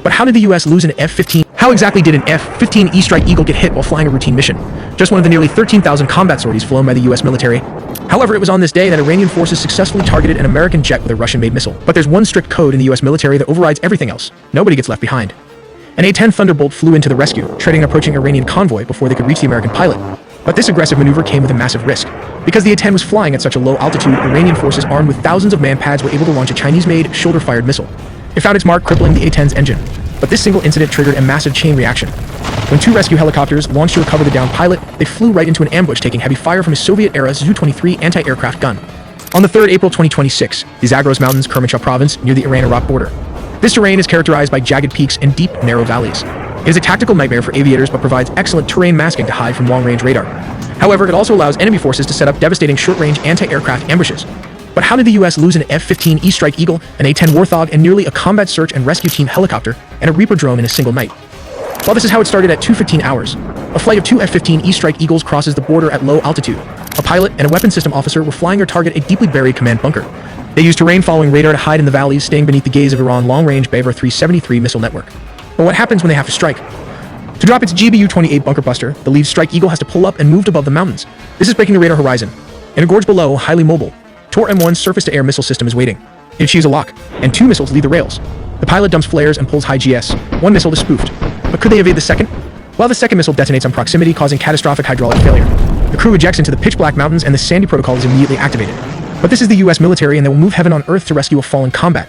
But how did the US lose an F-15? How exactly did an F-15 E-Strike Eagle get hit while flying a routine mission? Just one of the nearly 13,000 combat sorties flown by the US military. However, it was on this day that Iranian forces successfully targeted an American jet with a Russian-made missile. But there's one strict code in the US military that overrides everything else. Nobody gets left behind. An A-10 Thunderbolt flew into the rescue, treading an approaching Iranian convoy before they could reach the American pilot. But this aggressive maneuver came with a massive risk. Because the A-10 was flying at such a low altitude, Iranian forces armed with thousands of man-pads were able to launch a Chinese-made, shoulder-fired missile. It found its mark, crippling the A-10's engine. But this single incident triggered a massive chain reaction. When two rescue helicopters launched to recover the downed pilot, they flew right into an ambush, taking heavy fire from a Soviet-era Zu-23 anti-aircraft gun. On the 3rd April 2026, the Zagros Mountains, Kermanshah province, near the Iran-Iraq border. This terrain is characterized by jagged peaks and deep, narrow valleys. It is a tactical nightmare for aviators but provides excellent terrain masking to hide from long-range radar. However, it also allows enemy forces to set up devastating short-range anti-aircraft ambushes. But how did the US lose an F-15 E-Strike Eagle, an A-10 Warthog, and nearly a combat search and rescue team helicopter, and a Reaper drone in a single night? Well, this is how it started at 2:15 hours. A flight of two F-15 E-Strike Eagles crosses the border at low altitude. A pilot and a weapons system officer were flying their target, a deeply buried command bunker. They used terrain-following radar to hide in the valleys, staying beneath the gaze of Iran long-range Bavar 373 missile network. But what happens when they have to strike? To drop its GBU-28 bunker buster, the lead Strike Eagle has to pull up and move above the mountains. This is breaking the radar horizon. In a gorge below, highly mobile, Tor M1's surface-to-air missile system is waiting. It achieves a lock, and two missiles leave the rails. The pilot dumps flares and pulls high GS. One missile is spoofed. But could they evade the second? Well, the second missile detonates on proximity, causing catastrophic hydraulic failure. The crew ejects into the pitch-black mountains, and the Sandy Protocol is immediately activated. But this is the US military, and they will move heaven on earth to rescue a fallen combat.